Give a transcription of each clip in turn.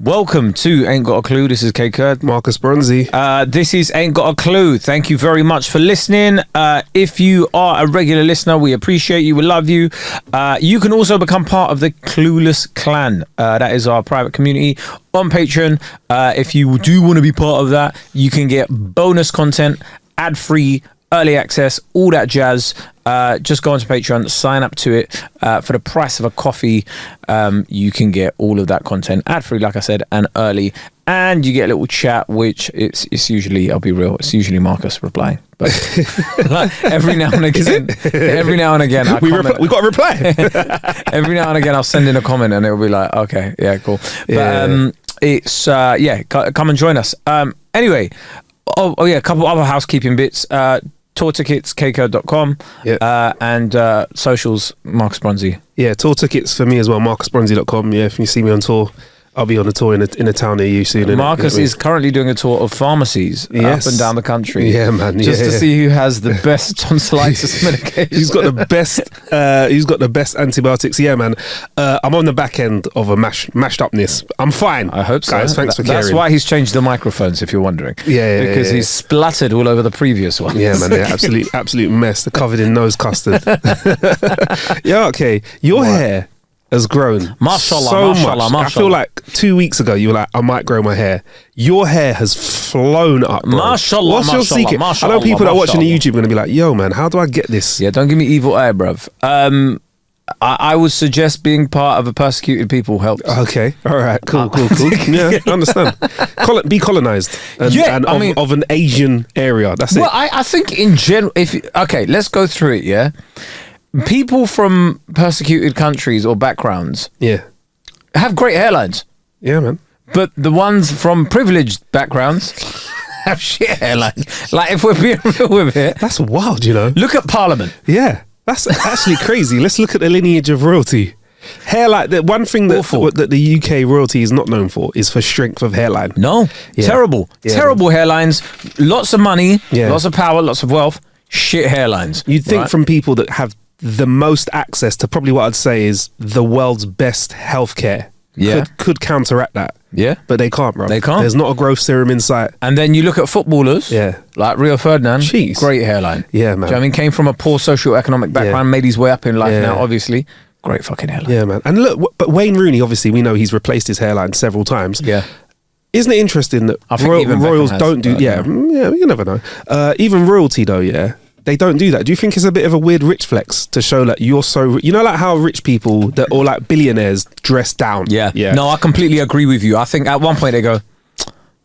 Welcome to Ain't Got a Clue. This is Kae Kurd. Marcus Bronzy. This is Ain't Got a Clue. Thank you very much for listening. If you are a regular listener, we appreciate you. We love you. You can also become part of the Clueless clan. That is our private community on Patreon. If you do want to be part of that, you can get bonus content, ad-free, early access, all that jazz. Just go onto Patreon, sign up to it. For the price of a coffee, you can get all of that content ad-free, like I said, and early. And you get a little chat, which it's usually, I'll be real, it's usually Marcus replying. But like, every now and again, we got a reply. Every now and again, I'll send in a comment and it'll be like, okay, yeah, cool. But it's, come and join us. Anyway, a couple other housekeeping bits. Tour tickets, kaekurd.com, and socials, Marcus Bronzy. Yeah, tour tickets for me as well, marcusbronzy.com. Yeah, if you see me on tour, I'll be on a tour in a town near you soon. Marcus is currently doing a tour of pharmacies up and down the country. Yeah, man. Just to see who has the best tonsillitis medication. Who's got the best? Who's got the best antibiotics? Yeah, man. I'm on the back end of a mashed upness. I'm fine. I hope so. Guys, thanks for caring. That's why he's changed the microphones, if you're wondering. Because he's spluttered all over the previous one. Yeah, man. Yeah, absolute mess. They're covered in nose custard. Yeah, okay. Your hair has grown mashallah. I feel like 2 weeks ago you were like, I might grow my hair. Your hair has flown up, bro. Mashallah. What's your secret? I know people that are watching the YouTube are going to be like, yo, man, how do I get this? Yeah, don't give me evil eye, bruv. I would suggest being part of a persecuted people helps. Okay, all right, cool. Yeah, I understand. Be colonized, of an Asian area. That's it. Well, I think in general, let's go through it. Yeah. People from persecuted countries or backgrounds have great hairlines. Yeah, man. But the ones from privileged backgrounds have shit hairlines. Like, if we're being real with it. That's wild, you know. Look at Parliament. Yeah, that's actually crazy. Let's look at the lineage of royalty. Hairline, the one thing that the UK royalty is not known for is for strength of hairline. No. Yeah. Terrible hairlines, lots of money, lots of power, lots of wealth, shit hairlines. You'd think from people that have the most access to probably what I'd say is the world's best healthcare could counteract that. Yeah. But they can't, bro. They can't. There's not a growth serum in sight. And then you look at footballers, like Rio Ferdinand, great hairline. Yeah, man. Do you know what I mean? Came from a poor socio-economic background, made his way up in life now, obviously. Great fucking hairline. Yeah, man. And look, but Wayne Rooney, obviously, we know he's replaced his hairline several times. Yeah. Isn't it interesting that royals don't do... Yeah, you never know. Even royalty, though, they don't do that. Do you think it's a bit of a weird rich flex to show that you're so... You know, like how rich people or like billionaires dress down? Yeah. No, I completely agree with you. I think at one point they go,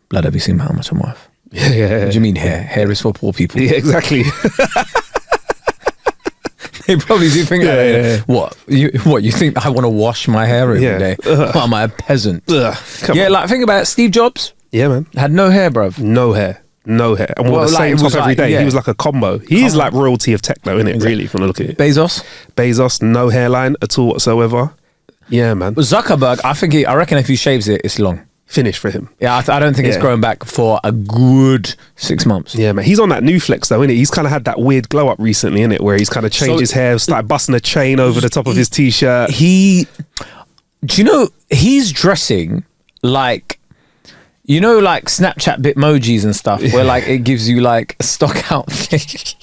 blood, have you seen how much I'm worth? Yeah. What do you mean hair? Hair is for poor people. Yeah, exactly. They probably do think that. What? You think I want to wash my hair every day? What, am I a peasant? Like think about it. Steve Jobs. Yeah, man. Had no hair, bruv. No hair. And wore the same top every day. He was like a combo. He's like royalty of tech, though, isn't it? Really, if you want to look at it. Bezos, no hairline at all whatsoever. Yeah, man. Zuckerberg, I reckon if he shaves it, it's long. Finish for him. Yeah, I don't think it's growing back for a good 6 months. Yeah, man. He's on that new flex, though, isn't it? He's kind of had that weird glow up recently, isn't it? Where he's kind of changed his hair, started busting a chain over the top of his t-shirt. Do you know, he's dressing like... You know, like Snapchat Bitmojis and stuff, where like it gives you like a stock outfit.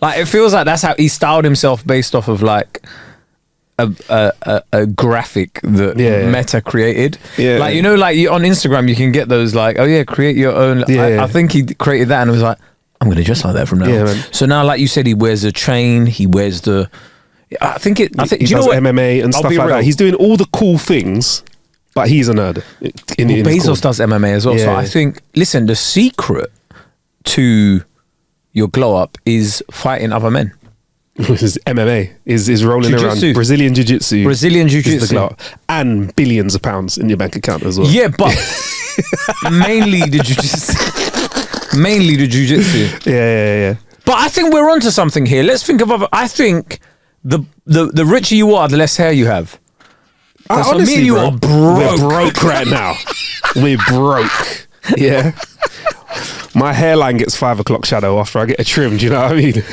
Like it feels like that's how he styled himself based off of like a graphic that Meta created. Yeah. Like, you know, like on Instagram you can get those like, create your own. I think he created that and was like, I'm going to dress like that from now on. Man. So now, like you said, he wears a chain, he wears the... I think he does MMA and stuff like that. He's doing all the cool things. But he's a nerd. Bezos does MMA as well. So I think, listen, the secret to your glow up is fighting other men. Is MMA, is rolling around. Brazilian Jiu-Jitsu. Is the glow up. And billions of pounds in your bank account as well. Yeah, but mainly the Jiu-Jitsu. Yeah. But I think we're onto something here. Let's think of other... I think the richer you are, the less hair you have. Honestly, me and you are broke. We're broke right now. We're broke. Yeah. My hairline gets 5 o'clock shadow after I get a trim. Do you know what I mean?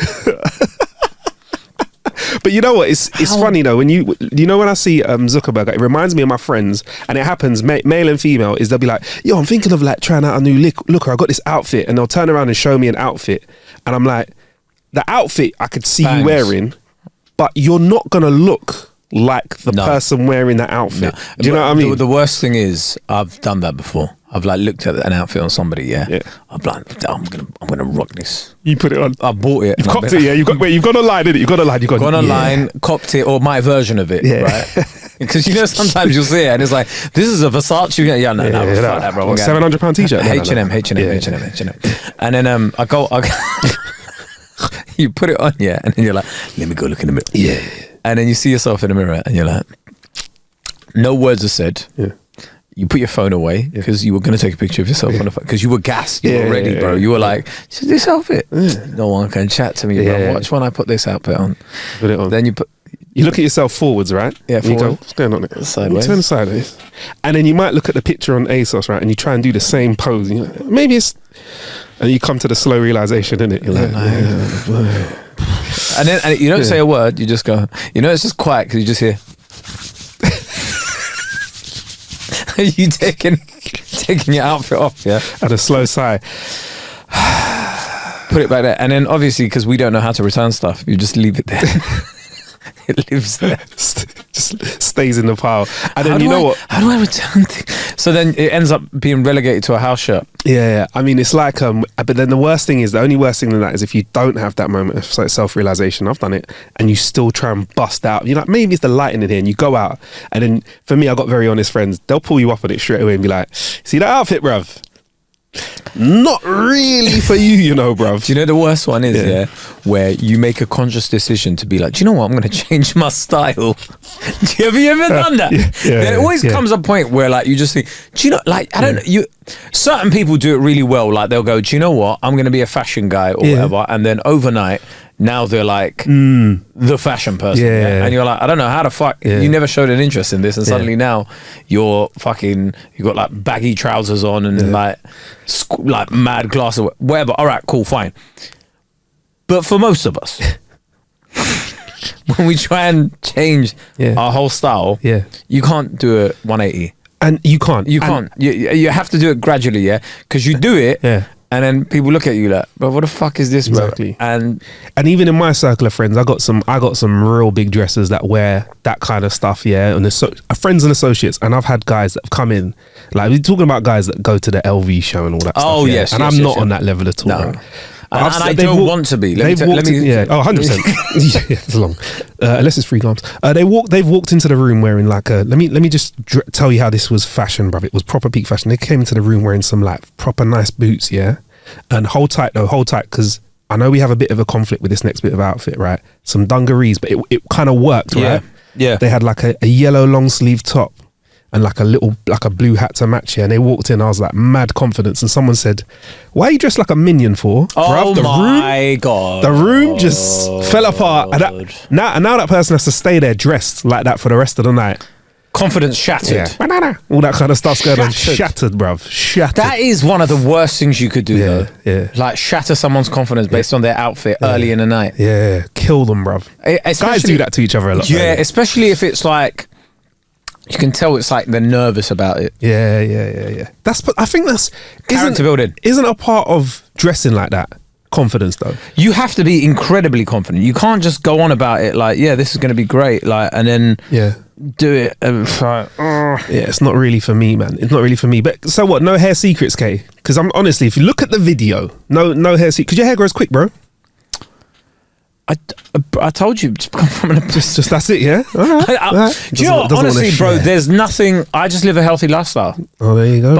But you know what? It's funny though when you know when I see Zuckerberg, it reminds me of my friends, and it happens male and female. Is they'll be like, "Yo, I'm thinking of like trying out a new looker. I got this outfit," and they'll turn around and show me an outfit, and I'm like, the outfit I could see you wearing, but you're not gonna look like the person wearing that outfit. No. Do you know what I mean? The worst thing is I've done that before. I've like looked at an outfit on somebody, yeah. I'm like, I'm gonna rock this. You put it on. I bought it. You've copped it, yeah. You've gone online, didn't it? You've gone online, copped it, or my version of it, right? Because you know sometimes you'll see it and it's like, this is a Versace. Yeah, no, fuck that, bro. £700 t-shirt. H&M. And then I go. You put it on, yeah, and then you're like, let me go look in the mirror. Yeah. And then you see yourself in the mirror and you're like, no words are said. Yeah. You put your phone away because you were going to take a picture of yourself on the phone because you were gassed. You were ready, bro. You were like, this outfit. No one can chat to me. Bro. Watch when I put this outfit on. Put it on. Then you look at yourself forwards, right? Yeah, forward. You go, what's going on there? Sideways. You turn sideways. And then you might look at the picture on ASOS, right? And you try and do the same pose. And you're like, maybe it's... And you come to the slow realization, innit? You're like... And you don't say a word. You just go... You know, it's just quiet because you just hear... You taking your outfit off, yeah? And a slow sigh. Put it back there. And then obviously, because we don't know how to return stuff, you just leave it there. It lives there. Just stays in the pile. And then what? How do I return things? So then it ends up being relegated to a house shirt. Yeah. I mean, it's like, but then the only worst thing than that is if you don't have that moment of self-realization, I've done it, and you still try and bust out. You're like, maybe it's the lighting in here, and you go out. And then for me, I got very honest friends. They'll pull you up on it straight away and be like, see that outfit, bruv? Not really for you, you know, bruv. Do you know the worst one is, where you make a conscious decision to be like, do you know what? I'm going to change my style. Have you ever done that? There always comes a point where like you just think, do you know, like, I don't know, certain people do it really well. Like they'll go, do you know what? I'm going to be a fashion guy or whatever. And then overnight, now they're like the fashion person. And you're like, I don't know how the fuck, you never showed an interest in this. And suddenly now you're fucking, you got like baggy trousers on and like mad glasses, whatever. All right, cool, fine. But for most of us, when we try and change our whole style, you can't do it 180. And you can't. You can't. You have to do it gradually, because you do it, and then people look at you like, but what the fuck is this, bro? Exactly. And even in my circle of friends, I got some real big dressers that wear that kind of stuff, and friends and associates. And I've had guys that have come in, like we're talking about guys that go to the LV show and all that stuff. Oh yes, and I'm not on that level at all. No. Right? And I don't want to be. Let me 100%. It's long. Unless it's free glance. They've walked into the room wearing like a. Let me just tell you how this was fashion, bruv. It was proper peak fashion. They came into the room wearing some like proper nice boots, and hold tight, because I know we have a bit of a conflict with this next bit of outfit, right? Some dungarees, but it kind of worked, right? Yeah. They had like a yellow long sleeve top and like a blue hat to match, and they walked in. I was like mad confidence, and someone said, "Why are you dressed like a minion for?" Oh my god! The room just fell apart, and now that person has to stay there dressed like that for the rest of the night. Confidence shattered. All that kind of stuff's going on. Shattered, bruv. Shattered. That is one of the worst things you could do, though. Yeah. Like shatter someone's confidence based on their outfit early in the night. Yeah. Kill them, bruv. Guys do that to each other a lot. Yeah, especially if it's like, you can tell it's like they're nervous about it. Yeah. I think that's character building. Isn't a part of dressing like that. Confidence, though. You have to be incredibly confident. You can't just go on about it like, this is going to be great, like, and then do it. It's not really for me, man. It's not really for me. But so what? No hair secrets, Kae? Because I'm honestly, if you look at the video, no hair secrets. Because your hair grows quick, bro. I told you, just come from an just that's it, yeah. All right. Do you know, honestly, bro, there's nothing. I just live a healthy lifestyle. Oh, there you go.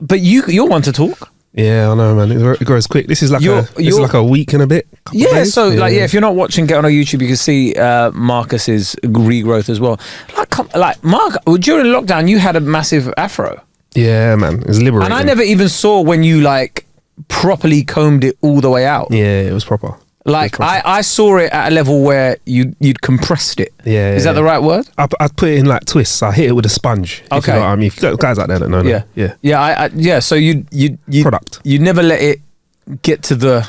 But you're one to talk. Yeah, I know, man. It grows quick. This is like a week and a bit. Days. So if you're not watching, get on our YouTube. You can see Marcus's regrowth as well. Like Mark, during lockdown, you had a massive afro. Yeah, man. It was liberating. And I never even saw when you like properly combed it all the way out. Yeah, it was proper. Like I saw it at a level where you'd compressed it. Yeah. Is that the right word? I'd put it in like twists. I hit it with a sponge. Okay. You know what I mean? If you got guys out there that know. Yeah. So you product. You never let it get to the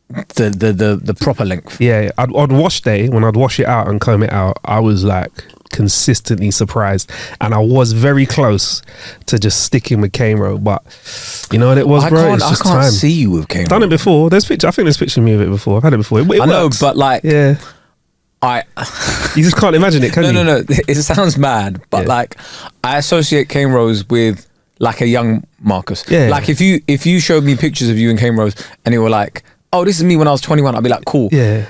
the proper length. Yeah, I'd wash day, when I'd wash it out and comb it out, I was like consistently surprised, and I was very close to just sticking with cane row, but you know what it was, bro? It's just I can't time. see you with cane row. Done it before. I think there's pictures of me with it before. I've had it before. It I know, works. but like, yeah, you just can't imagine it, can you? No. It sounds mad, but like, I associate cane rows with like a young Marcus. Yeah. Like if you showed me pictures of you in cane rows and you were like, oh, this is me when I was 21, I'd be like, cool. Yeah.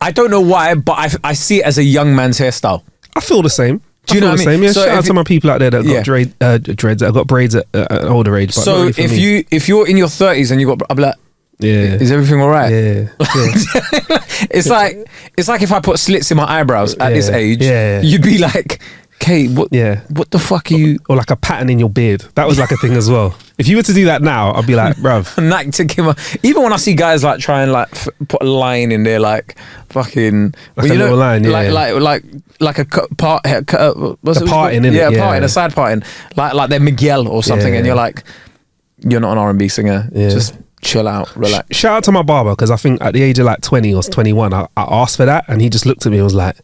I don't know why, but I see it as a young man's hairstyle. I feel the same. Do you know what I mean? Yeah, So shout out to my people out there that got dreads, that got braids at an older age. But so if you're in your 30s and you got, I'll be like, is everything all right? Yeah. It's like if I put slits in my eyebrows at this age, you'd be like, Kae, what the fuck are you? Or like a pattern in your beard. That was like a thing as well. If you were to do that now, I'd be like, bruv. Even when I see guys like try and like put a line in there, like fucking like a little line, like a part. What's a parting, innit? Yeah, parting, a side parting, like they're Miguel or something, and you're like, you're not an R&B singer. Yeah. Just chill out, relax. Shout out to my barber, because I think at the age of like 20 or 21, I asked for that, and he just looked at me and was like,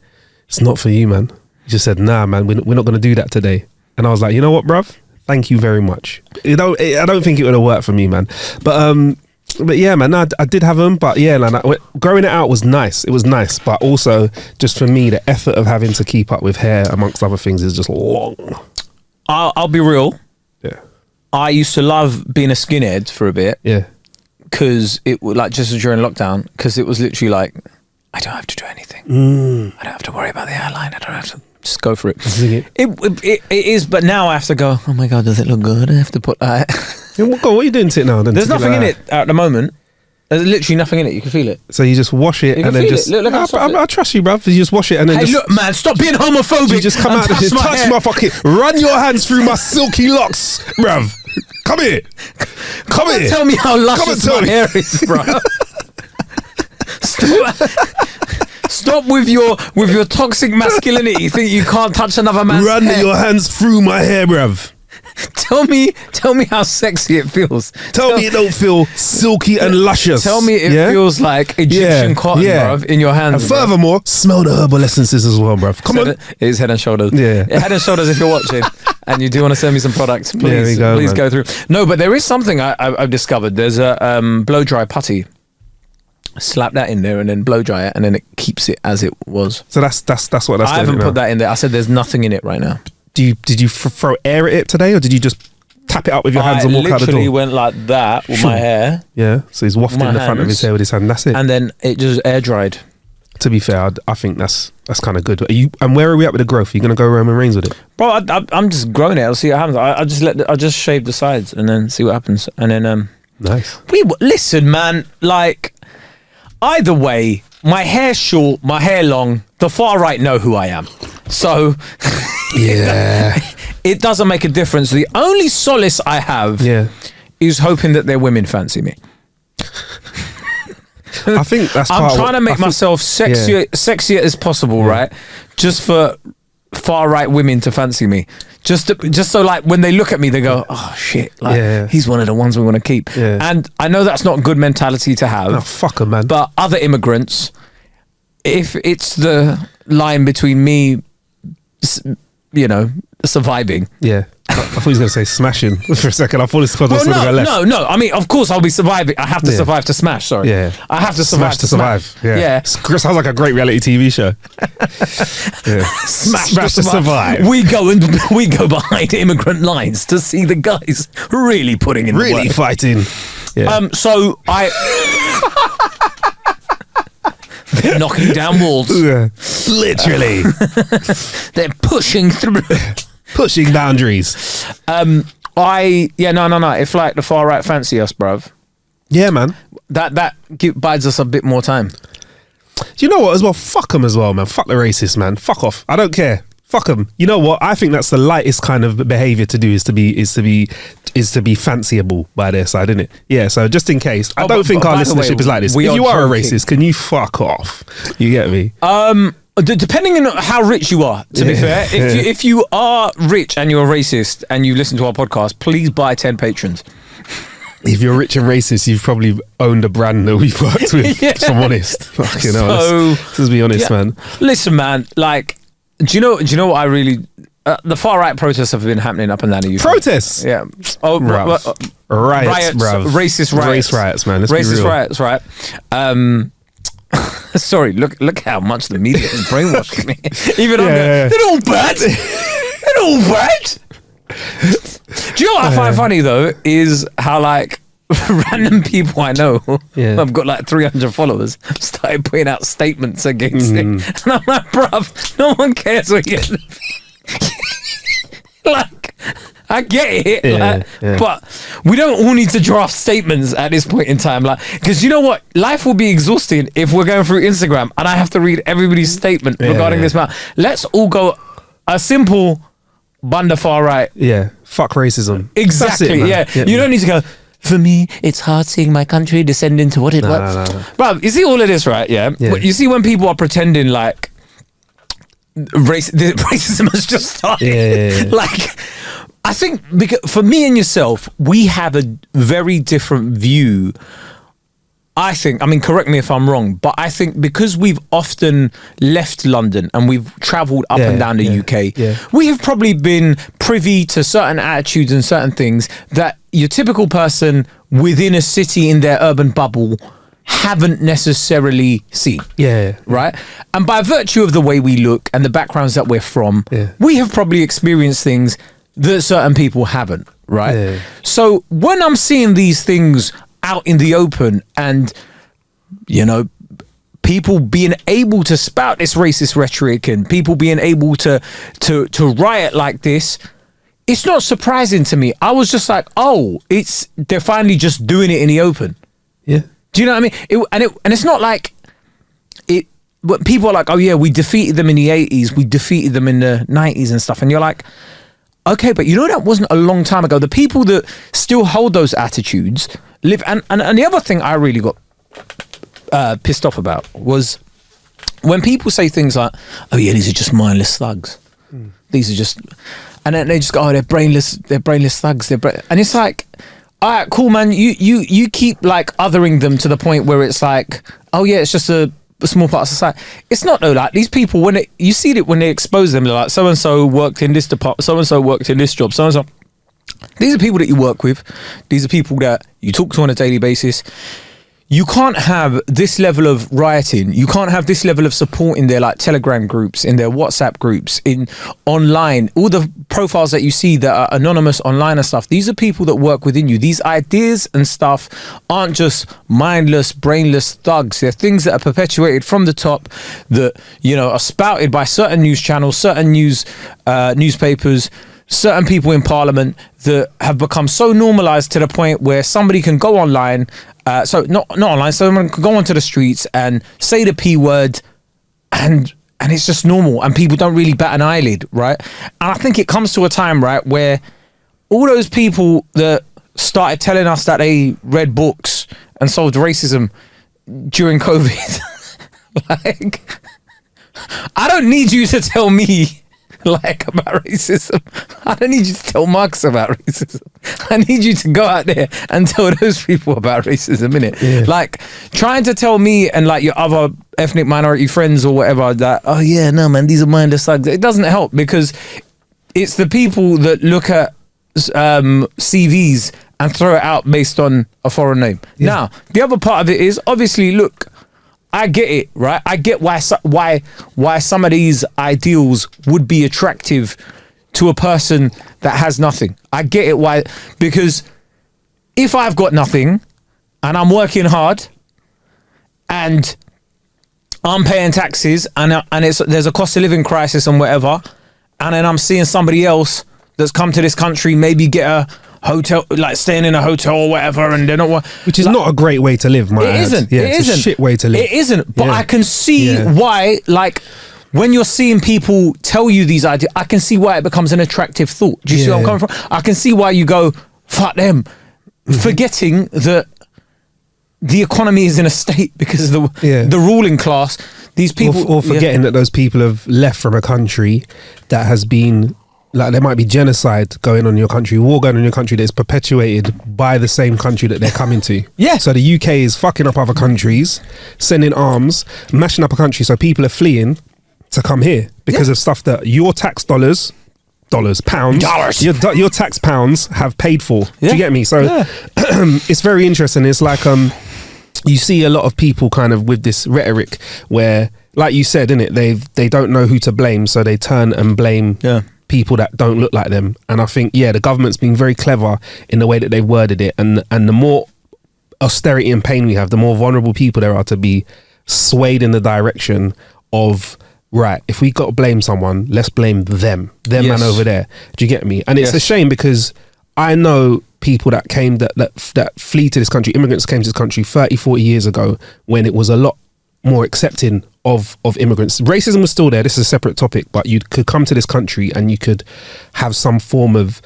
"It's not for you, man." He just said, "Nah, man, we're not going to do that today." And I was like, you know what, bruv? Thank you very much. I don't think it would have worked for me, man. But yeah, man, I did have them. But yeah, growing it out was nice. It was nice. But also, just for me, the effort of having to keep up with hair, amongst other things, is just long. I'll be real. Yeah. I used to love being a skinhead for a bit. Yeah. Because it was like just during lockdown, because it was literally like, I don't have to do anything. I don't have to worry about the hairline. I don't have to just go for it. It is, but now I have to go, oh my God, does it look good? I have to put that. What are you doing to it now? Then there's nothing in it at the moment. There's literally nothing in it. You can feel it. So you just wash it and then just... Look, I trust you, bruv. You just wash it and then look, man, stop being homophobic. You just come out and just touch my fucking... Run your hands through my silky locks, bruv. Come here. Come here. Tell me how luscious my hair is, bruv. Stop with your toxic masculinity. You think you can't touch another man's hair? Run your hands through my hair, bruv. Tell me how sexy it feels. Tell me it don't feel silky and luscious. Tell me it feels like Egyptian cotton, bruv, in your hands. And furthermore, smell the herbal essences as well, bruv. Come on. It is Head and Shoulders. Yeah. Head and Shoulders, if you're watching and you do want to send me some products, please go through. No, but there is something I've discovered. There's a blow dry putty. Slap that in there and then blow dry it, and then it keeps it as it was. So that's what that's. I haven't put that in there. I said there's nothing in it right now. Did you throw air at it today, or did you just tap it up with your hands and walk out the door? I literally went like that with my hair. Yeah, so he's wafting the front of his hair with his hand. That's it. And then it just air dried. To be fair, I think that's kind of good. And where are we at with the growth? Are you going to go Roman Reigns with it? Bro, I'm just growing it. I'll see what happens. I just shave the sides and then see what happens. And then nice. Listen, man. Like, either way, my hair's short, my hair long. The far right know who I am. So yeah, it doesn't make a difference. The only solace I have is hoping that their women fancy me. I think that's I'm trying to make myself sexier as possible, right? Just for far right women to fancy me. Just so like when they look at me, they go, oh shit, like he's one of the ones we want to keep. Yeah. And I know that's not a good mentality to have. Oh, fuck 'em, man. But other immigrants, if it's the line between me, surviving. Yeah. I thought he was going to say smashing for a second. I thought this was going to go left. No. I mean, of course I'll be surviving. I have to survive to smash. Sorry. Yeah. I have to survive to survive. Yeah. Sounds like a great reality TV show. Yeah. Smash to survive. We go behind immigrant lines to see the guys really putting in the work. Really fighting. Yeah. So they're knocking down walls. Yeah. Literally. They're pushing through. Pushing boundaries. No. If like the far right fancy us, bruv. Yeah, man. That buys us a bit more time. Do you know what as well? Fuck them as well, man. Fuck the racists, man. Fuck off. I don't care. Fuck them. You know what? I think that's the lightest kind of behaviour to do is to be fanciable by their side, isn't it? Yeah. So just in case, I don't think our listenership is like this. If you are a racist, can you fuck off? You get me? Depending on how rich you are, to be fair, if you are rich and you're a racist and you listen to our podcast, please buy 10 patrons. If you're rich and racist, you've probably owned a brand that we've worked with. If I'm honest. Fucking hell. Let's be honest, man. Listen, man. Like, do you know what I really? The far right protests have been happening up and down the UK. Protests. Yeah. Oh, riots, bruv. Racist riots. Race riots, man. Let's be racist real. riots, right? Sorry, look how much the media has brainwashed me. Even on they're all bad. They're all bad. Do you know what I find funny though is how like random people I know I've got like 300 followers started putting out statements against it, and I'm like, bruv, no one cares what you like. I get it, but we don't all need to draft statements at this point in time, like, because you know what, life will be exhausting if we're going through Instagram and I have to read everybody's statement regarding this matter. Let's all go a simple bunda far right. Yeah, fuck racism. Exactly. You don't need to go, for me, it's hard seeing my country descend into what it was. No. Bro, you see all of this, right? Yeah. You see when people are pretending like racism has just started. Like, I think because for me and yourself, we have a very different view. I think, I mean, correct me if I'm wrong, but I think because we've often left London and we've travelled up and down the UK, we have probably been privy to certain attitudes and certain things that your typical person within a city in their urban bubble haven't necessarily seen. Right? And by virtue of the way we look and the backgrounds that we're from, we have probably experienced things that certain people haven't, right? So when I'm seeing these things out in the open and, you know, people being able to spout this racist rhetoric and people being able to riot like this, it's not surprising to me. I was just like, oh, they're finally just doing it in the open. Yeah. Do you know what I mean? And it's not like it. But people are like, oh yeah, we defeated them in the 80s, we defeated them in the 90s and stuff, and you're like, okay, but you know that wasn't a long time ago. The people that still hold those attitudes live, and the other thing I really got pissed off about was when people say things like, oh yeah, these are just mindless thugs. These are just, and then they just go, oh, they're brainless thugs. And it's like, all right, cool, man. You keep like othering them to the point where it's like, oh yeah, it's just a small part of society. It's not though. Like these people, when you see it when they expose them, they're like, so and so worked in this department, so and so worked in this job, so and so. These are people that you work with. These are people that you talk to on a daily basis. You can't have this level of rioting. You can't have this level of support in their like Telegram groups, in their WhatsApp groups, in online, all the profiles that you see that are anonymous online and stuff. These are people that work within you. These ideas and stuff aren't just mindless, brainless thugs. They're things that are perpetuated from the top that, you know, are spouted by certain news channels, certain newspapers, certain people in parliament that have become so normalized to the point where somebody can go online, so not online, someone can go onto the streets and say the P word and it's just normal and people don't really bat an eyelid, right? And I think it comes to a time, right, where all those people that started telling us that they read books and solved racism during COVID, like, I don't need you to tell me like about racism. I don't need you to tell Marcus about racism. I need you to go out there and tell those people about racism, innit? Yeah. Like trying to tell me and like your other ethnic minority friends or whatever that, oh yeah, no man, these are mindless thugs. It doesn't help because it's the people that look at CVs and throw it out based on a foreign name. Yeah. Now, the other part of it is obviously, look, I get it, right? I get why some of these ideals would be attractive to a person that has nothing. I get it why, because if I've got nothing and I'm working hard and I'm paying taxes and there's a cost of living crisis and whatever, and then I'm seeing somebody else that's come to this country maybe get a hotel, like staying in a hotel or whatever, and they're not, which is like, not a great way to live. It isn't. Yeah, it's a shit way to live. It isn't. But I can see why, like, when you're seeing people tell you these ideas, I can see why it becomes an attractive thought. Do you see where I'm coming from? I can see why you go, fuck them, forgetting that the economy is in a state because of the ruling class. These people, or forgetting that those people have left from a country that has been like there might be genocide going on in your country, war going on in your country that is perpetuated by the same country that they're coming to. Yeah. So the UK is fucking up other countries, sending arms, mashing up a country, so people are fleeing to come here because of stuff that your tax pounds, your tax pounds have paid for. Do you get me? So it's very interesting. It's like you see a lot of people kind of with this rhetoric where, like you said, innit, they don't know who to blame, so they turn and blame people that don't look like them. And I think the government's been very clever in the way that they've worded it, and the more austerity and pain we have, the more vulnerable people there are to be swayed in the direction of, right, if we got to blame someone, let's blame them man over there. Do you get me? And it's a shame because I know people that came that flee to this country, immigrants came to this country 30, 40 years ago when it was a lot more accepting of immigrants. Racism was still there. This is a separate topic, but you could come to this country and you could have some form of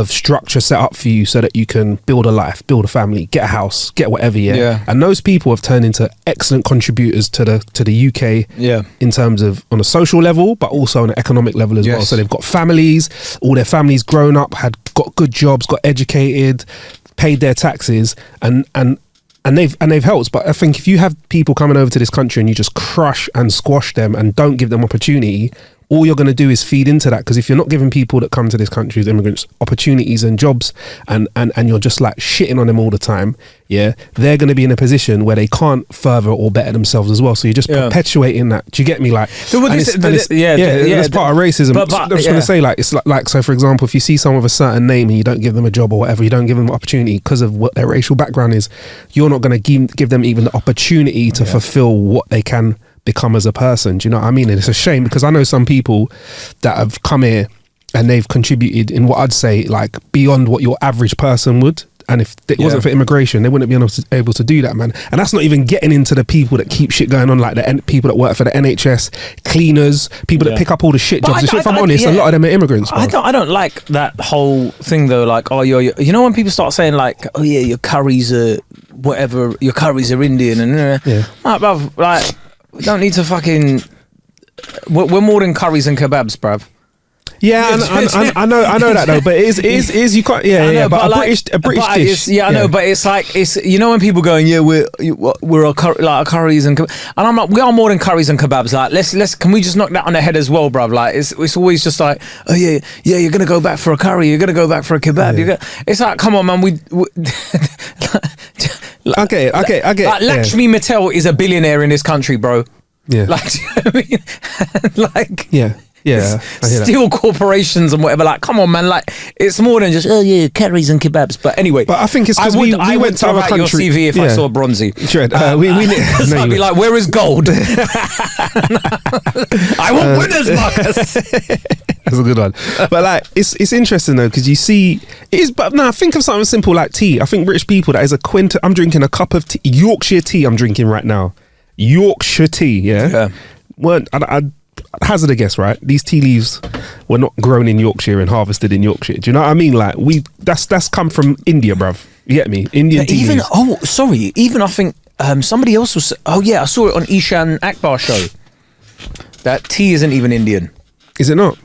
structure set up for you so that you can build a life, build a family, get a house, get whatever. And those people have turned into excellent contributors to the UK in terms of on a social level, but also on an economic level as well. So they've got families, all their families grown up, got good jobs, got educated, paid their taxes, and they've helped. But I think if you have people coming over to this country and you just crush and squash them and don't give them opportunity, all you're going to do is feed into that. Because if you're not giving people that come to this country as immigrants opportunities and jobs, and you're just like shitting on them all the time, they're going to be in a position where they can't further or better themselves as well. So you're just perpetuating that. Do you get me? Like, that's part of racism. But I'm just going to say, like, it's like, so for example, if you see someone with a certain name and you don't give them a job or whatever, you don't give them an opportunity because of what their racial background is, you're not going to give them even the opportunity to fulfill what they can become as a person. Do you know what I mean? And it's a shame because I know some people that have come here and they've contributed in what I'd say like beyond what your average person would. And if it wasn't for immigration, they wouldn't be able to do that, man. And that's not even getting into the people that keep shit going on, like the people that work for the NHS, cleaners, people that pick up all the shit jobs. If I'm honest, a lot of them are immigrants. I don't like that whole thing though. Like, oh, you know when people start saying like, oh yeah, your curries are whatever, your curries are Indian, and like, bruv, like, we don't need to fucking. We're more than curries and kebabs, bruv. Yeah, I know that though, but it is you can't. But a British dish. I know, but it's like you know when people going, we're a curries and I'm like, we are more than curries and kebabs. Like let's can we just knock that on the head as well, bruv? Like it's always just like, oh yeah, you're gonna go back for a curry, you're gonna go back for a kebab. It's like, come on, man, we Okay. Like Lakshmi Mittal is a billionaire in this country, bro. Yeah. Like, do you know what I mean? Like, yeah. Steel corporations and whatever. Like, come on, man. Like, it's more than just curries and kebabs. But anyway, but I think it's because we went to other countries. Your CV if I saw Bronzy. I'd be like, where is gold? I want winners, Marcus. That's a good one. But like, it's interesting though because you see, it is. But no, think of something simple like tea. I think British people, that is I'm drinking a cup of tea, Yorkshire tea. I'm drinking right now, Yorkshire tea. Yeah. I'd hazard a guess, right? These tea leaves were not grown in Yorkshire and harvested in Yorkshire. Do you know what I mean? Like that's come from India, bruv. You get me? Indian tea leaves. Even I think somebody else was. Oh yeah, I saw it on Ishan Akbar show. That tea isn't even Indian. Is it not?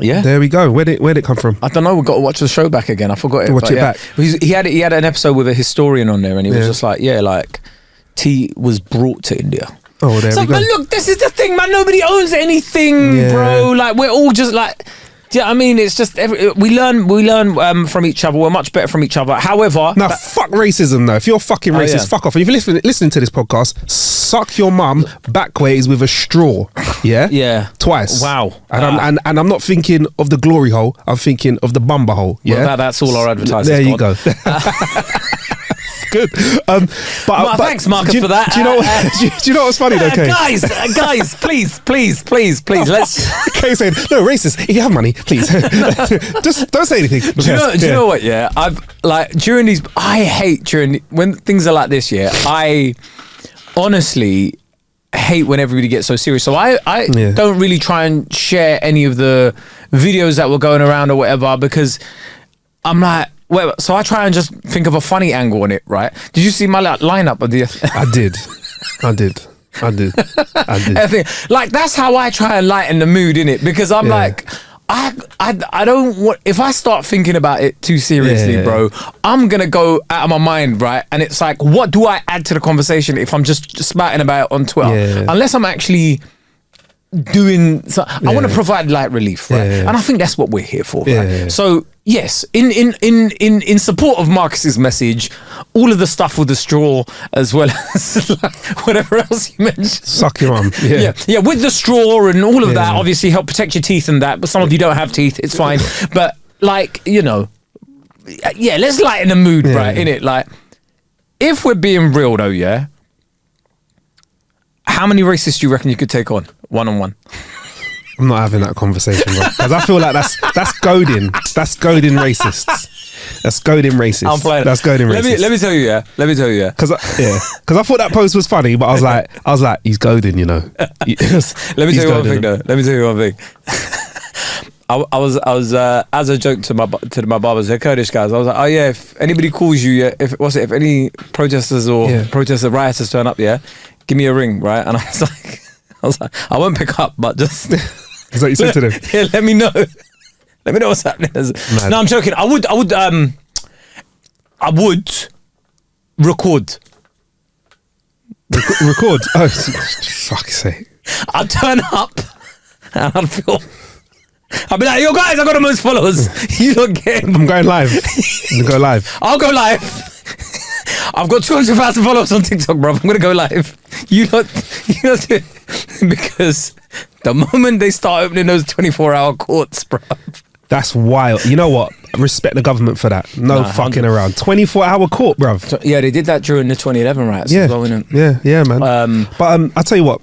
Yeah. There we go. Where'd it come from? I don't know. We've got to watch the show back again. I forgot it. Watch it back. He had an episode with a historian on there, and he was just like, like tea was brought to India. Oh, there we go. Man, look, this is the thing, man. Nobody owns anything, bro. Like, we're all just like, do you know what I mean? It's just we learn from each other. We're much better from each other. However, now fuck racism though. If you're fucking racist, fuck off. And if you're listening to this podcast, suck your mum backways with a straw. Yeah, twice. Wow. And I'm not thinking of the glory hole. I'm thinking of the bumper hole. Yeah, well, that's all our advertising. There you go. Good. Thanks, Marcus, for that. Do you know what's funny though, Kae? Guys, please, let's. Kae saying, no, racist. If you have money, please, just don't say anything. Do you know what? Yeah, I've like during these. I hate when things are like this. Yeah, I honestly hate when everybody gets so serious. So I don't really try and share any of the videos that were going around or whatever because I'm like. Well, so I try and just think of a funny angle on it, right? Did you see my lineup of the? I did. Like that's how I try and lighten the mood in it because I'm like, I don't want, if I start thinking about it too seriously, bro, I'm gonna go out of my mind, right? And it's like, what do I add to the conversation if I'm just spouting about it on Twitter? Unless I'm actually doing so, I want to provide light relief, right? And I think that's what we're here for, right? So yes, in support of Marcus's message, all of the stuff with the straw, as well as like whatever else you mentioned, suck your mum, yeah, with the straw and all of that, obviously help protect your teeth and that. But some of you don't have teeth, it's fine. But like, you know, let's lighten the mood, right? In it, like, if we're being real though, how many racists do you reckon you could take on one-on-one? I'm not having that conversation, bro, because I feel like that's goading. That's goading racists. That's goading racists. I'm playing. That's goading racists. Let me tell you, Because I thought that post was funny, but I was like, he's goading, you know. Let me tell you one thing, though. Let me tell you one thing. I was as a joke to my barbers, they're Kurdish guys. I was like, oh yeah, if anybody calls you, if any protesters or rioters turn up, give me a ring, right? And I was like, I won't pick up, but just. Is that what you said to them? Yeah, let me know. Let me know what's happening. No, I'm joking. I would record. Record? Oh, fuck's sake. I'd turn up and I'd feel. I'll be like, yo guys, I got the most followers. You don't get. I'm going live. I'm gonna go live. I'll go live. I've got 200,000 followers on TikTok, bro. I'm gonna go live. You don't do it. Because the moment they start opening those 24-hour courts, bro. That's wild. You know what? Respect the government for that. No fucking around. 24-hour court, bruv. Yeah, they did that during the 2011 riots. Yeah, as well, innit? yeah, man. But I'll tell you what.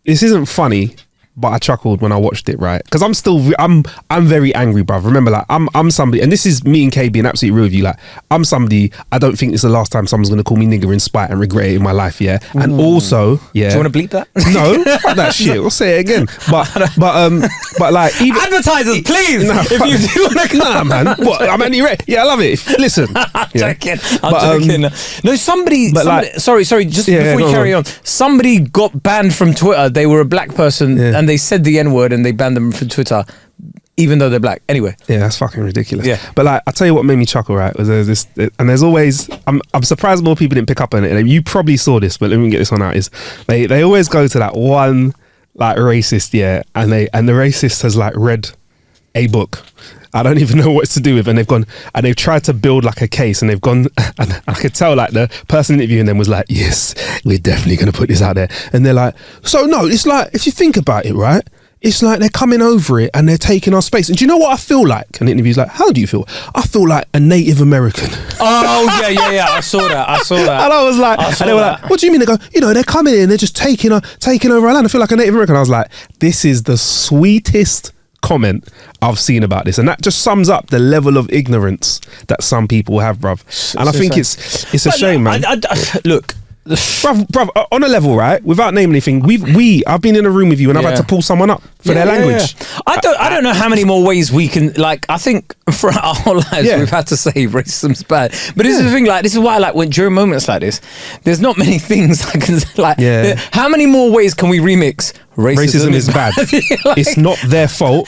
This isn't funny, but I chuckled when I watched it, right? Because I'm very angry, bruv. Remember, like, I'm somebody, and this is me and Kay being absolutely real with you. Like, I'm somebody, I don't think it's the last time someone's gonna call me nigger in spite and regret it in my life, yeah. And also, do you want to bleep that? No, fuck that shit. We'll say it again. But like, even advertisers, please. Nah, if you do want to, nah, man. What? I'm anti-red. Yeah, I love it. Listen, I'm joking. No, somebody. Sorry. Just before you carry on, somebody got banned from Twitter. They were a black person, and they said the N-word, and they banned them from Twitter, even though they're black. Anyway, yeah, that's fucking ridiculous. Yeah, but like, I'll tell you what made me chuckle. Right, was there's this, and there's always. I'm surprised more people didn't pick up on it. And you probably saw this, but let me get this one out. Is they always go to that one like racist, and the racist has like read a book. I don't even know what it's to do with, and they've gone and they've tried to build like a case, and they've gone, and I could tell like the person interviewing them was like, yes, we're definitely going to put this out there, and they're like, so no, it's like, if you think about it, right, it's like they're coming over it and they're taking our space. And do you know what I feel like? And the interview's like, how do you feel? I feel like a Native American. Oh yeah, I saw that. And I was like, and they were like, what do you mean? They go, you know, they're coming in, they're just taking over our land. I feel like a Native American. I was like, this is the sweetest comment I've seen about this, and that just sums up the level of ignorance that some people have, bruv. And I think it's a shame, man. Look, bruv, on a level, right, without naming anything, I've been in a room with you and I've had to pull someone up for their language. I don't know how many more ways we can, like, I think for our whole lives we've had to say racism's bad, but this is the thing, like, this is why, like, when during moments like this, there's not many things I can say, like, how many more ways can we remix racism is bad? Like, it's not their fault.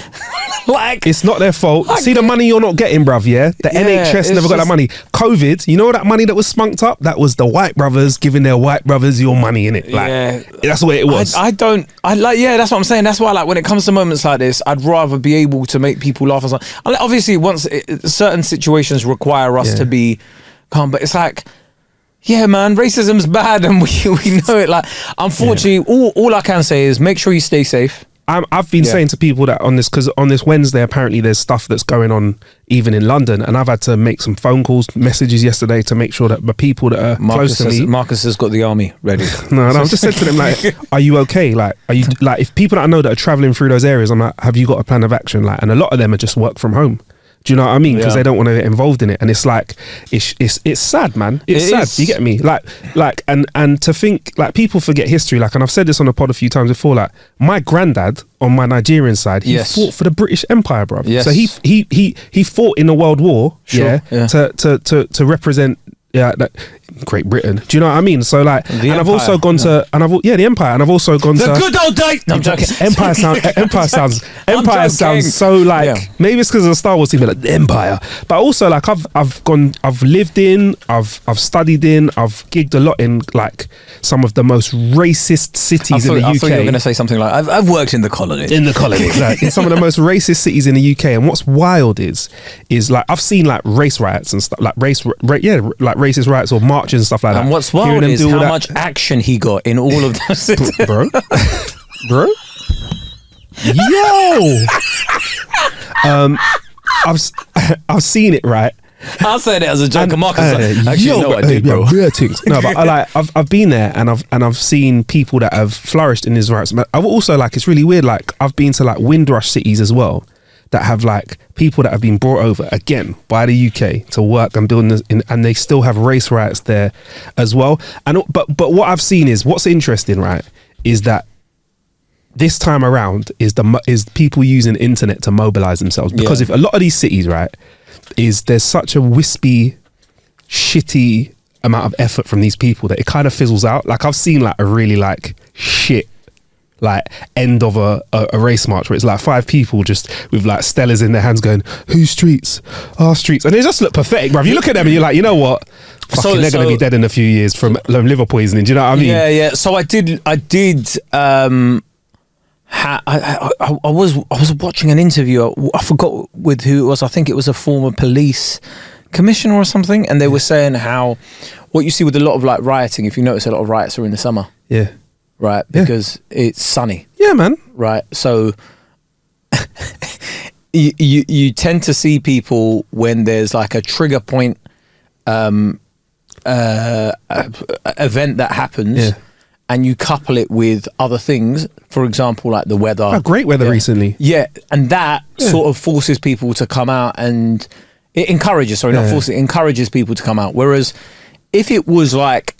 Like, it's not their fault. See the money you're not getting, bruv, The NHS never got that money. COVID, you know that money that was spunked up? That was the white brothers giving their white brothers your money, innit? Like, that's the way it was. That's what I'm saying. That's why, like, when it comes to moments like this, I'd rather be able to make people laugh or something. Obviously, certain situations require us to be calm, but it's like, yeah, man, racism's bad, and we know it. Like, unfortunately, all I can say is make sure you stay safe. I've been saying to people that because on this Wednesday, apparently there's stuff that's going on even in London, and I've had to make some phone calls, messages yesterday to make sure that the people that are close to me. Marcus has got the army ready. No, I just said to them, like, are you okay? Like, are you, like, if people that I know that are traveling through those areas, I'm like, have you got a plan of action? Like, and a lot of them are just work from home. Do you know what I mean? Because they don't want to get involved in it, and it's like it's sad, man. It's sad. You get me? Like, and to think, like, people forget history. Like, and I've said this on the pod a few times before. Like, my granddad on my Nigerian side, he fought for the British Empire, bro. Yes. So he fought in the World War, to represent. Yeah, Great Britain. Do you know what I mean? So like, The I've also gone to, the Empire, and I've also gone the to good old days. No, I'm joking. Empire sounds so like, maybe it's because of the Star Wars team, like the Empire. But also like, I've lived in, I've studied in, I've gigged a lot in like some of the most racist cities in the UK. I thought you were going to say something like, I've worked in the colonies. In the colonies, like in some of the most racist cities in the UK. And what's wild is like I've seen like race riots and stuff, like like racist riots or marches and stuff like that. And what's wild is how much action he got in all of those cities. Bro. Yo. I've seen it, right? I'll say that as a joke. Marcus, I did, bro. No, but I've been there and I've seen people that have flourished in these riots. But I've also like, it's really weird. Like I've been to like Windrush cities as well, that have like people that have been brought over again by the UK to work and building and they still have race riots there as well. And but what I've seen is, what's interesting, right, is that this time around is people using internet to mobilize themselves, because if a lot of these cities, right, there's such a wispy, shitty amount of effort from these people that it kind of fizzles out. Like I've seen like a really like shit like end of a race march where it's like 5 people just with like Stellas in their hands going, whose streets? Our streets. And they just look pathetic, bruv. You look at them and you're like, you know what? Fucking, they're going to be dead in a few years from liver poisoning. Do you know what I mean? Yeah. So I did. I was watching an interview. I forgot with who it was. I think it was a former police commissioner or something, and they were saying how what you see with a lot of like rioting. If you notice, a lot of riots are in the summer. Yeah. Right, because it's sunny. Yeah, man. Right, so you tend to see people when there's like a trigger point event that happens, and you couple it with other things. For example, like the weather. Oh, great weather recently. Yeah, and that sort of forces people to come out, and it encourages. Sorry, not forces. It encourages people to come out. Whereas if it was like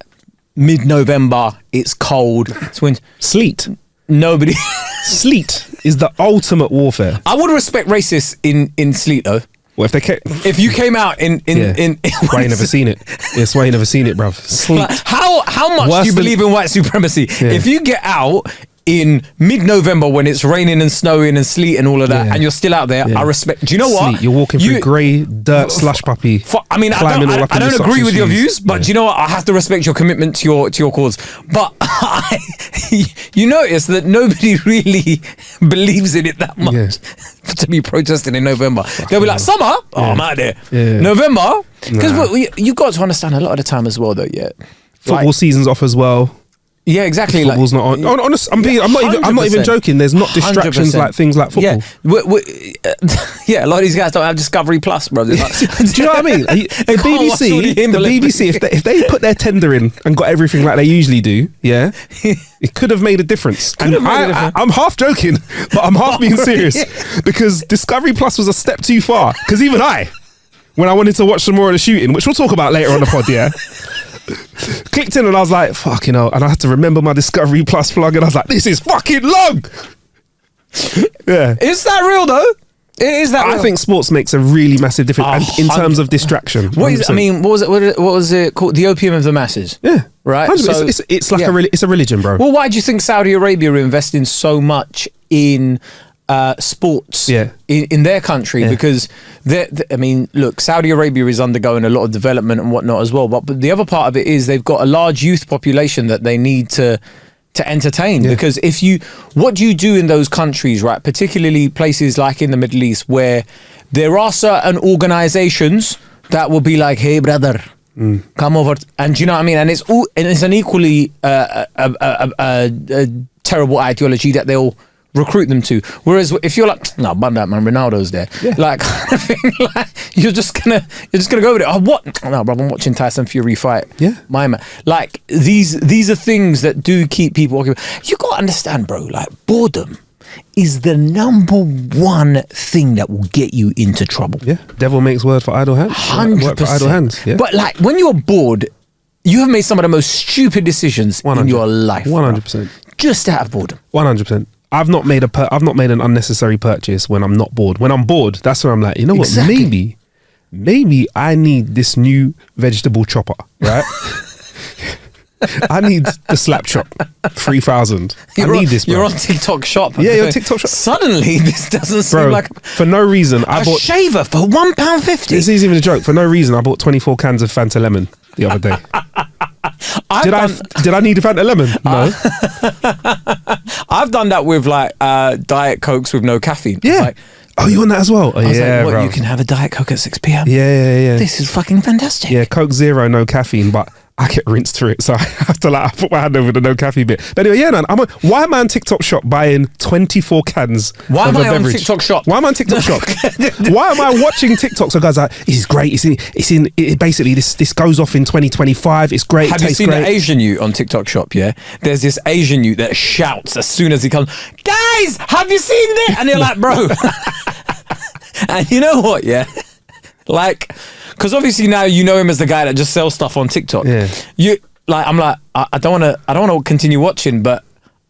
mid-November, it's cold, it's winter, sleet. Nobody. Sleet is the ultimate warfare. I would respect racists in sleet though. Well, if you came out in why you never seen it? It's why you never seen it, bruv. Sleet. Like, how much do you believe in white supremacy? If you get out in mid-November when it's raining and snowing and sleet and all of that, and you're still out there, I respect. Do you know what? Sleet. You're walking through grey dirt slush puppy. I mean, I don't agree with your views, but do you know what? I have to respect your commitment to your cause. But you notice that nobody really believes in it that much to be protesting in November. They'll be like, summer? Oh, I'm out there. November? Because you've got to understand a lot of the time as well, though. Football season's off as well. Yeah, exactly. Football's not on. Honest, I'm not even joking. There's not distractions 100%. Like things like football. Yeah, a lot of these guys don't have Discovery Plus, bro. Like, do you know what I mean? The BBC, if they put their tender in and got everything like they usually do, it could have made a difference. I'm half joking, but I'm half being serious because Discovery Plus was a step too far. Because even when I wanted to watch some more of the shooting, which we'll talk about later on the pod, clicked in and I was like, fuck, and I had to remember my Discovery Plus plug, and I was like, this is fucking long. Is that real though? Is that real? I think sports makes a really massive difference in terms of distraction. What was it called? The opium of the masses. Yeah. Right. So, it's like it's a religion, bro. Well, why do you think Saudi Arabia are investing so much in sports in their country? Because look, Saudi Arabia is undergoing a lot of development and whatnot as well, but the other part of it is they've got a large youth population that they need to entertain, because what do you do in those countries, right, particularly places like in the Middle East where there are certain organizations that will be like, hey brother, come over, and you know what I mean, and it's an equally terrible ideology that they'll recruit them to. Whereas if you're like, no, bun that man, Ronaldo's there, like you're just gonna go with it. Oh, what? No, bro, I'm watching Tyson Fury fight. My man. Like these are things that do keep people occupied. You gotta understand, bro. Like boredom is the number one thing that will get you into trouble. Devil makes word for idle hands. 100%. But like when you're bored, you have made some of the most stupid decisions in your life. 100%. Just out of boredom. 100%. I've not made an unnecessary purchase when I'm not bored. When I'm bored, that's when I'm like, you know what? maybe I need this new vegetable chopper, right? I need the slap chop 3,000. I need this, bro. You're on TikTok Shop. Yeah, you're TikTok Shop. Suddenly, this doesn't seem like for no reason. I bought shaver for £1.50. This isn't even a joke. For no reason, I bought 24 cans of Fanta Lemon the other day. Did I need a Fanta Lemon? No. I've done that with like Diet Cokes with no caffeine. Yeah. Like, oh, you want that as well? Oh, I was yeah, like, bro. You can have a Diet Coke at 6 p.m. Yeah. This is fucking fantastic. Yeah, Coke Zero, no caffeine, but I get rinsed through it, so I have to I put my hand over the no caffeine bit. But anyway, yeah, man, why am I on TikTok Shop buying 24 cans Why of am a I on beverage? TikTok Shop? Why am I on TikTok Shop? Why am I watching TikToks? So guys, like, this is great. It basically this goes off in 2025. It's great. Have you seen the Asian youth on TikTok Shop? Yeah, there's this Asian youth that shouts as soon as he comes, guys, have you seen this? And you're like, bro. And you know what? Yeah, like. Because obviously now you know him as the guy that just sells stuff on TikTok. Yeah. I'm like, I don't want to continue watching, but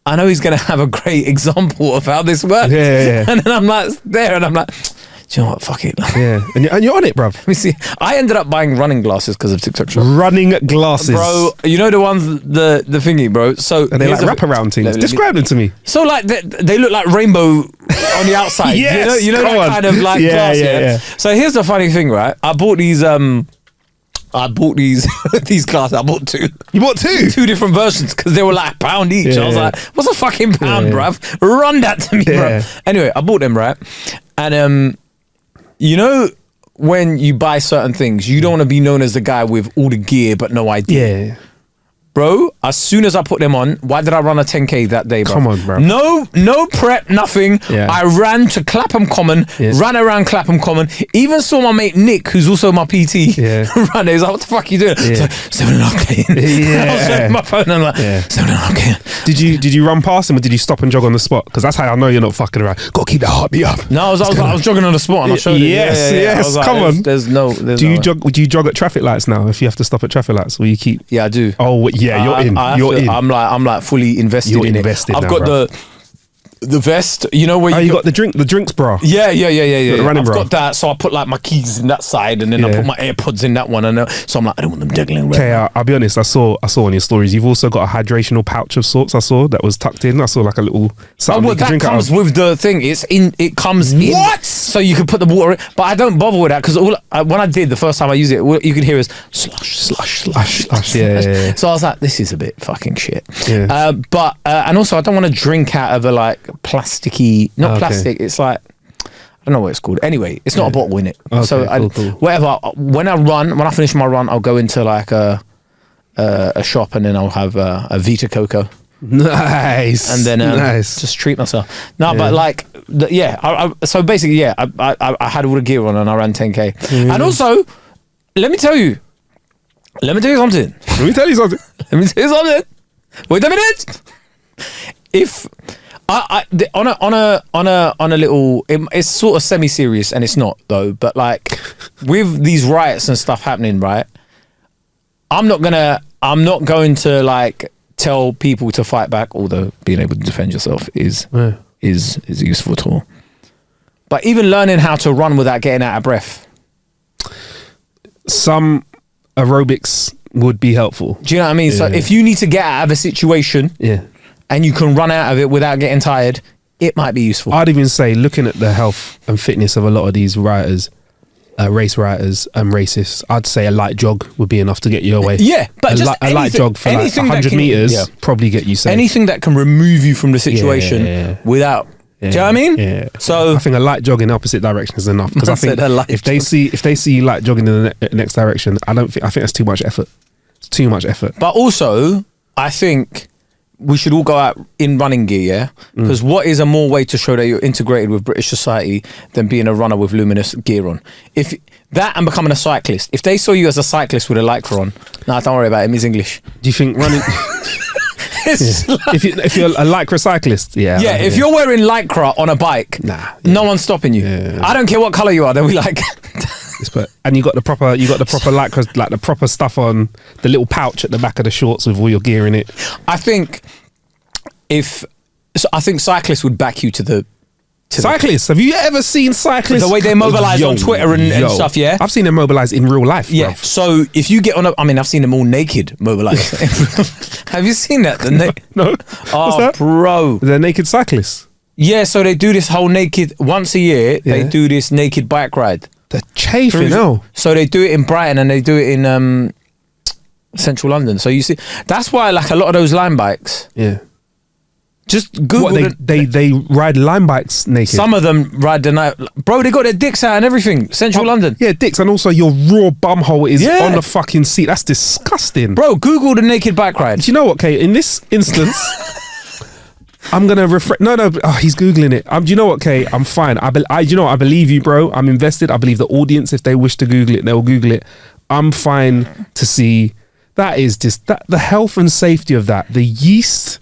I know he's gonna have a great example of how this works. Yeah. And then I'm like there, and I'm like, do you know what? Fuck it. Yeah. And you're on it, bruv. Let me see. I ended up buying running glasses because of TikTok Shop. Running glasses, bro. You know the ones, the thingy, bro. So and they like wraparound things. Describe them to me. So like they look like rainbow on the outside. Yes, you know that kind of like glass. Yeah. So here's the funny thing, right? I bought these these glasses. I bought two. You bought two? Two different versions because they were like £1 each. Yeah, I was like, what's a fucking pound, bruv? Run that to me, bruv. Anyway, I bought them, right? And you know when you buy certain things, you don't want to be known as the guy with all the gear but no idea. Yeah. Bro, as soon as I put them on, why did I run a 10K that day, bro? Come on, bro. No prep, nothing. Yeah. I ran to Clapham Common, ran around Clapham Common, even saw my mate Nick, who's also my PT, run there. He's like, what the fuck are you doing? Yeah. Like, 7.5K. Yeah. I was checking my phone and I'm like, 7.5K. Did you run past him or did you stop and jog on the spot? Because that's how I know you're not fucking around. Got to keep that heartbeat up. No, I was jogging on the spot and I showed it. Yes, come on. There's no. Do you jog at traffic lights now if you have to stop at traffic lights? Or you keep? Yeah, I do. Oh, yeah, you're in. You're in. I'm like fully invested you're in invested it. I've now, got the vest, you know where you got the drinks bra. Yeah. I've got that, so I put like my keys in that side, and then I put my AirPods in that one, and so I'm like, I don't want them dangling around. Okay, I'll be honest. I saw on your stories. You've also got a hydrational pouch of sorts. I saw that was tucked in. I saw like a little something you can drink comes with the thing. It comes in. What? So you can put the water in, but I don't bother with that because when I did the first time I used it, all you could hear is slush. Yeah. So I was like, this is a bit fucking shit. Yeah. But and also I don't want to drink out of a like plasticky. Not plastic, it's like I don't know what it's called. Anyway, it's not a bottle in it. Okay, so cool. whatever. When I finish my run, I'll go into like a shop and then I'll have a Vita Coco. Nice. And then just treat myself. No, but like so basically, I had all the gear on and I ran 10K. And also, let me tell you something. Wait a minute. If on a little, it's sort of semi-serious and it's not though, but like with these riots and stuff happening, right? I'm not going to like tell people to fight back, although being able to defend yourself is useful at all. But even learning how to run without getting out of breath. Some aerobics would be helpful. Do you know what I mean? Yeah. So if you need to get out of a situation, and you can run out of it without getting tired, it might be useful. I'd even say, looking at the health and fitness of a lot of these rioters, race rioters and racists, I'd say a light jog would be enough to get you away. Yeah, but a light jog for like 100 meters probably get you safe. Anything that can remove you from the situation without. Do you know what I mean? Yeah. So I think a light jog in the opposite direction is enough, because I think if they see you light jogging in the next direction, I think that's too much effort. It's too much effort. But also, I think we should all go out in running gear, because what is a more way to show that you're integrated with British society than being a runner with luminous gear on? If that and becoming a cyclist. If they saw you as a cyclist with a lycra on, don't worry about him, he's English. Do you think running? If you're a lycra cyclist, if you're wearing lycra on a bike, no one's stopping you. I don't care what colour you are. They'll be like. And you got the proper lycra, like the proper stuff on, the little pouch at the back of the shorts with all your gear in it. I think cyclists would back you to the Cyclists. Have you ever seen cyclists? The way they mobilise on Twitter and stuff, yeah? I've seen them mobilise in real life, yeah. bruv. So if you get on I've seen them all naked mobilise. Have you seen that? No. Oh, that? bro. They're naked cyclists. Yeah, so they do this whole naked, once a year, they do this naked bike ride. They're chafing, no. So they do it in Brighton and they do it in central London. So you see, that's why like a lot of those Lime bikes. Yeah. Just Google they ride Lime bikes naked. Some of them ride the night. Bro, they got their dicks out and everything. Central London. Yeah, dicks. And also your raw bumhole is on the fucking seat. That's disgusting. Bro, Google the naked bike ride. Do you know what, Kate? In this instance, I'm going to refresh. No. Oh, he's Googling it. Do you know what, Kate? I'm fine. I believe you, bro. I'm invested. I believe the audience, if they wish to Google it, they'll Google it. I'm fine to see. That is just the health and safety of that. The yeast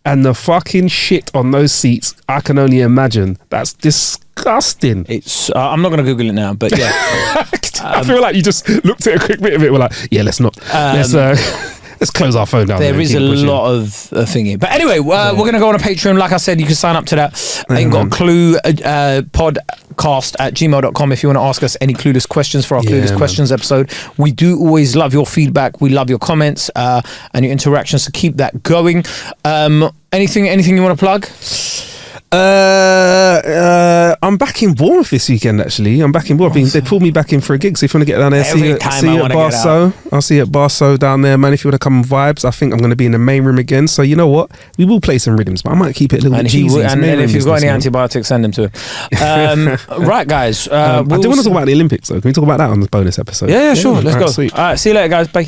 and the fucking shit on those seats, I can only imagine. That's disgusting. It's. I'm not going to Google it now, but yeah. I feel like you just looked at a quick bit of it. We're like, yeah, let's not. Let's close our phone down. There is a lot of thingy. But anyway, we're going to go on a Patreon. Like I said, you can sign up to that. Ain't Got a Clue podcast at gmail.com if you want to ask us any Clueless questions for our Clueless Questions episode. We do always love your feedback. We love your comments and your interactions, so keep that going. Anything you want to plug? I'm back in Bournemouth this weekend. Actually, I'm back in Bournemouth. They pulled me back in for a gig. So if you want to get down there, see you at Barso. I'll see you at Barso down there, man. If you want to come and vibes, I think I'm going to be in the main room again. So you know what, we will play some rhythms, but I might keep it a little bit cheesy. And if you've got any antibiotics, send them to him. Right, guys. I do want to talk about the Olympics, though. Can we talk about that on the bonus episode? Yeah, sure. Let's go. Sweet. All right, see you later, guys. Bye.